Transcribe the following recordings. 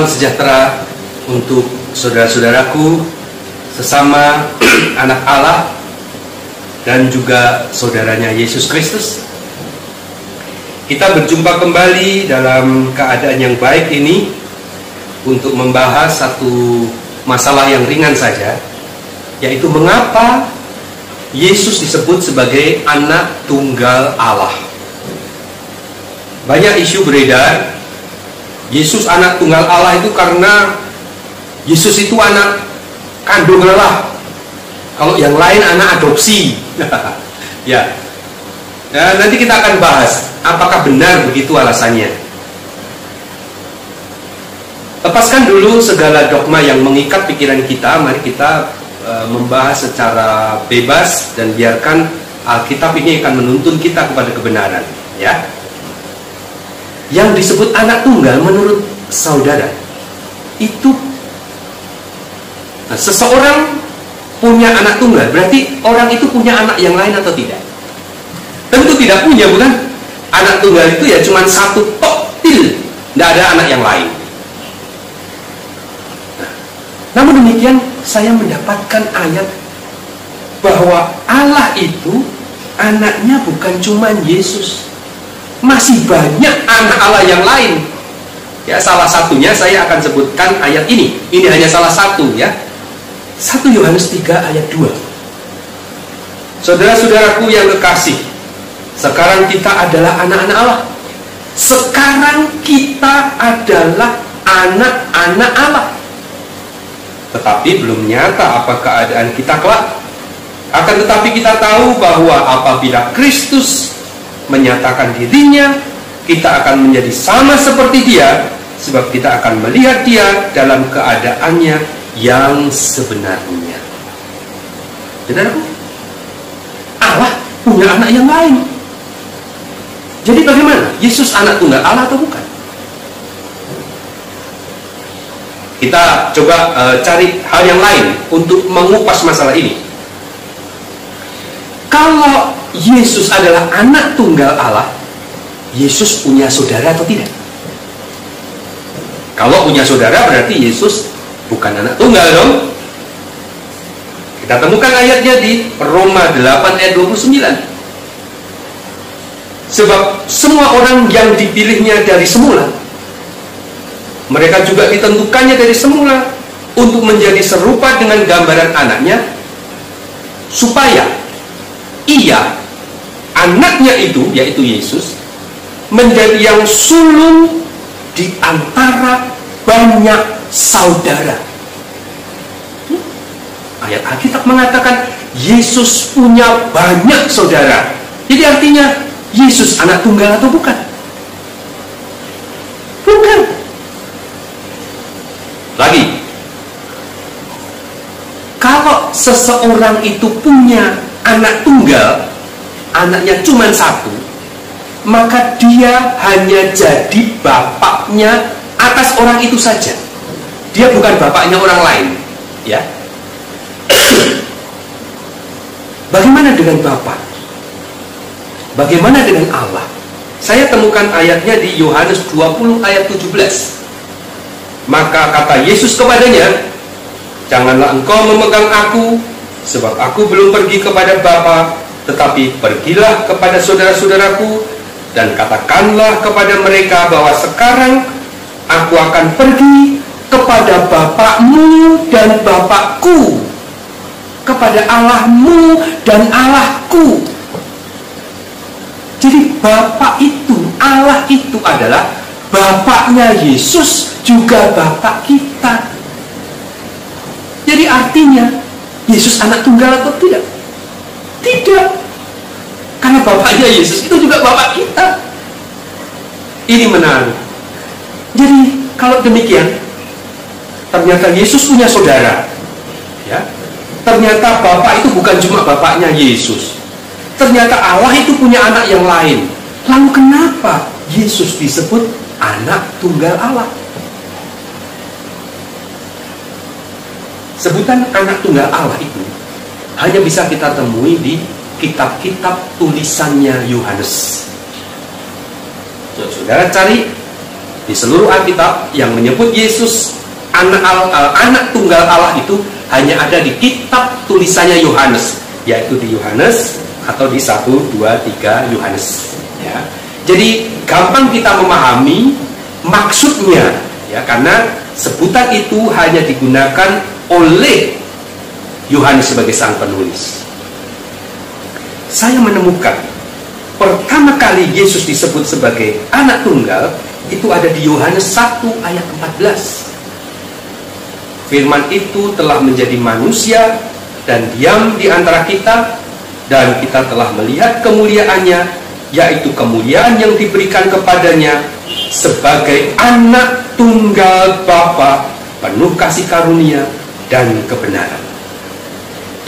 Salam sejahtera untuk saudara-saudaraku, sesama anak Allah, dan juga saudaranya Yesus Kristus. Kita berjumpa kembali dalam keadaan yang baik ini untuk membahas satu masalah yang ringan saja, yaitu mengapa Yesus disebut sebagai anak tunggal Allah. Banyak isu beredar, Yesus anak tunggal Allah itu karena Yesus itu anak kandung Allah. Kalau yang lain anak adopsi. Ya. Nanti kita akan bahas apakah benar begitu alasannya. Lepaskan dulu segala dogma yang mengikat pikiran kita. Mari kita membahas secara bebas dan biarkan Alkitab ini akan menuntun kita kepada kebenaran, ya. Yang disebut anak tunggal menurut saudara itu seseorang punya anak tunggal, berarti orang itu punya anak yang lain atau tidak? Tentu tidak punya, bukan? Anak tunggal itu ya cuma satu tok til, tidak ada anak yang lain. Namun demikian saya mendapatkan ayat bahwa Allah itu anaknya bukan cuma Yesus, masih banyak anak Allah yang lain. Ya, salah satunya saya akan sebutkan ayat ini. Ini hanya salah satu, ya. 1 Yohanes 3 ayat 2. Saudara-saudaraku yang kekasih, sekarang kita adalah anak-anak Allah. Sekarang kita adalah anak-anak Allah. Tetapi belum nyata apa keadaan kita kelak. Akan tetapi kita tahu bahwa apabila Kristus menyatakan dirinya, kita akan menjadi sama seperti Dia, sebab kita akan melihat Dia dalam keadaannya yang sebenarnya. Saudaraku, Allah punya anak yang lain. Jadi bagaimana? Yesus anak tunggal Allah atau bukan? Kita coba cari hal yang lain untuk mengupas masalah ini. Kalau Yesus adalah anak tunggal Allah, Yesus punya saudara atau tidak? Kalau punya saudara berarti Yesus bukan anak tunggal dong. Kita temukan ayatnya di Roma 8 ayat 29. Sebab semua orang yang dipilihnya dari semula, mereka juga ditentukannya dari semula untuk menjadi serupa dengan gambaran anaknya, supaya Ia, anaknya itu, yaitu Yesus, menjadi yang sulung di antara banyak saudara. Ayat Alkitab mengatakan Yesus punya banyak saudara. Jadi artinya Yesus anak tunggal atau bukan? Bukan. Lagi, kalau seseorang itu punya anak tunggal, anaknya cuma satu, maka dia hanya jadi bapaknya atas orang itu saja. Dia bukan bapaknya orang lain, ya. Bagaimana dengan Bapa? Bagaimana dengan Allah? Saya temukan ayatnya di Yohanes 20 ayat 17. Maka kata Yesus kepadanya, janganlah engkau memegang aku, sebab aku belum pergi kepada Bapa, tetapi pergilah kepada saudara-saudaraku dan katakanlah kepada mereka bahwa sekarang aku akan pergi kepada Bapakmu dan Bapakku, kepada Allahmu dan Allahku. Jadi Bapa itu, Allah itu adalah Bapaknya Yesus, juga Bapak kita. Jadi artinya Yesus anak tunggal atau tidak? Tidak. Karena Bapaknya Yesus itu juga Bapak kita. Ini menarik. Jadi kalau demikian, ternyata Yesus punya saudara, ya. Ternyata Bapak itu bukan cuma Bapaknya Yesus. Ternyata Allah itu punya anak yang lain. Lalu kenapa Yesus disebut anak tunggal Allah? Sebutan anak tunggal Allah itu hanya bisa kita temui di kitab-kitab tulisannya Yohanes. Saudara cari Di seluruh Alkitab yang menyebut Yesus anak tunggal Allah itu hanya ada di kitab tulisannya Yohanes, yaitu di Yohanes atau di 1, 2, 3 Yohanes. Ya. Jadi gampang kita memahami maksudnya, ya, karena sebutan itu hanya digunakan oleh Yohanes sebagai sang penulis. Saya menemukan pertama kali Yesus disebut sebagai anak tunggal itu ada di Yohanes 1 ayat 14. Firman itu telah menjadi manusia dan diam di antara kita, dan kita telah melihat kemuliaannya, yaitu kemuliaan yang diberikan kepadanya sebagai anak tunggal Bapa, penuh kasih karunia dan kebenaran.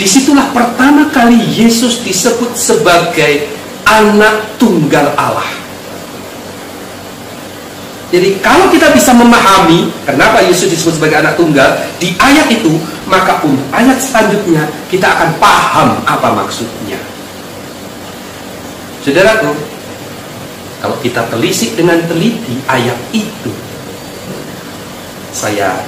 Disitulah pertama kali Yesus disebut sebagai anak tunggal Allah. Jadi kalau kita bisa memahami kenapa Yesus disebut sebagai anak tunggal di ayat itu, maka untuk ayat selanjutnya kita akan paham apa maksudnya. Saudaraku, kalau kita telisik dengan teliti ayat itu, saya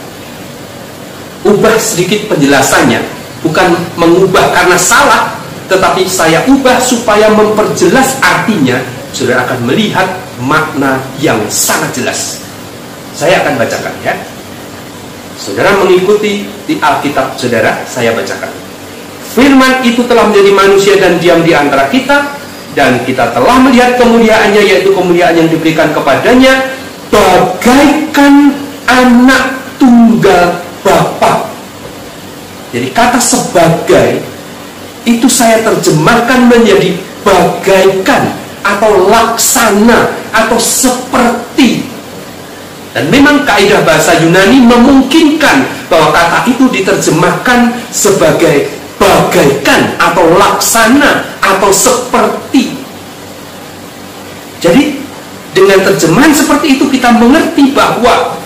ubah sedikit penjelasannya, bukan mengubah karena salah, tetapi saya ubah supaya memperjelas artinya. Saudara akan melihat makna yang sangat jelas. Saya akan bacakan, ya. Saudara mengikuti di Alkitab saudara, saya bacakan. Firman itu telah menjadi manusia dan diam di antara kita, dan kita telah melihat kemuliaannya, yaitu kemuliaan yang diberikan kepadanya bagaikan anak tunggal Bapa. Jadi kata sebagai itu saya terjemahkan menjadi bagaikan atau laksana atau seperti. Dan memang kaidah bahasa Yunani memungkinkan bahwa kata itu diterjemahkan sebagai bagaikan atau laksana atau seperti. Jadi dengan terjemahan seperti itu kita mengerti bahwa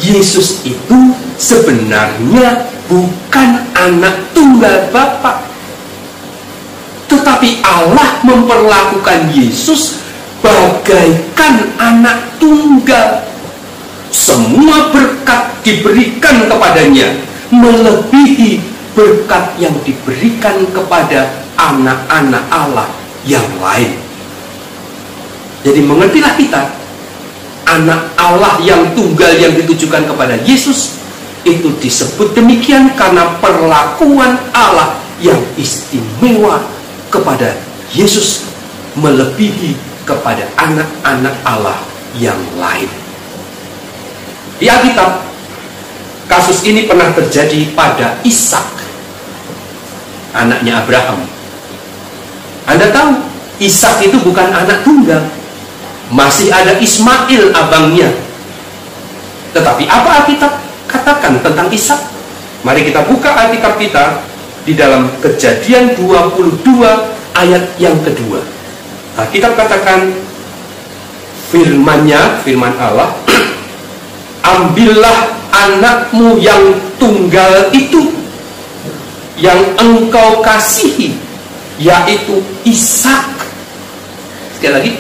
Yesus itu sebenarnya bukan anak tunggal Bapa, tetapi Allah memperlakukan Yesus bagaikan anak tunggal. Semua berkat diberikan kepadanya melebihi berkat yang diberikan kepada anak-anak Allah yang lain. Jadi mengertilah kita, anak Allah yang tunggal yang ditujukan kepada Yesus itu disebut demikian karena perlakuan Allah yang istimewa kepada Yesus melebihi kepada anak-anak Allah yang lain. Di Alkitab, kasus ini pernah terjadi pada Ishak, anaknya Abraham. Anda tahu, Ishak itu bukan anak tunggal, masih ada Ismail abangnya. Tetapi apa Alkitab katakan tentang Ishak? Mari kita buka Alkitab kita di dalam Kejadian 22 ayat yang kedua. Alkitab katakan firman Allah, ambillah anakmu yang tunggal itu yang engkau kasihi, yaitu Ishak. Sekali lagi,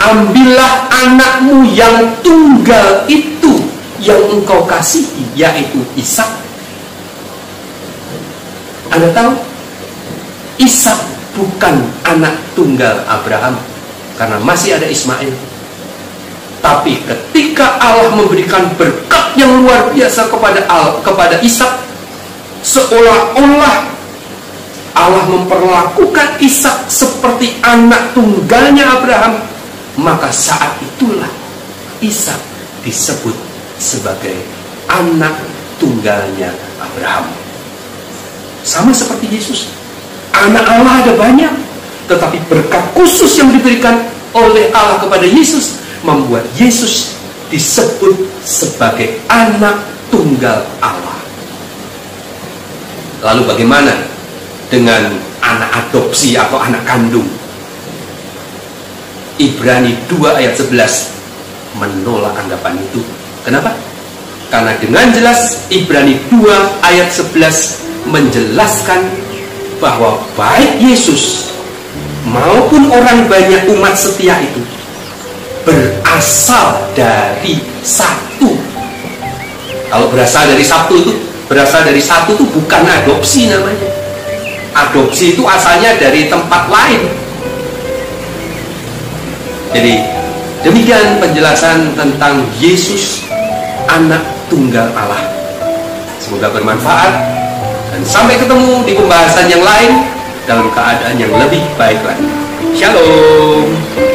ambillah anakmu yang tunggal itu yang engkau kasihi, yaitu Ishak. Anda tahu, Ishak bukan anak tunggal Abraham karena masih ada Ismail. Tapi ketika Allah memberikan berkat yang luar biasa kepada Ishak, seolah-olah Allah memperlakukan Ishak seperti anak tunggalnya Abraham, maka saat itulah Ishak disebut sebagai anak tunggalnya Abraham. Sama seperti Yesus, anak Allah ada banyak, tetapi berkat khusus yang diberikan oleh Allah kepada Yesus membuat Yesus disebut sebagai anak tunggal Allah. Lalu bagaimana dengan anak adopsi atau anak kandung? Ibrani 2 ayat 11 menolak anggapan itu. Kenapa? Karena dengan jelas Ibrani 2 ayat 11 menjelaskan bahwa baik Yesus maupun orang banyak umat setia itu berasal dari satu. Kalau berasal dari satu itu, berasal dari satu itu bukan adopsi namanya. Adopsi itu asalnya dari tempat lain. Jadi demikian penjelasan tentang Yesus, anak tunggal Allah. Semoga bermanfaat, dan sampai ketemu di pembahasan yang lain dalam keadaan yang lebih baik lagi. Shalom.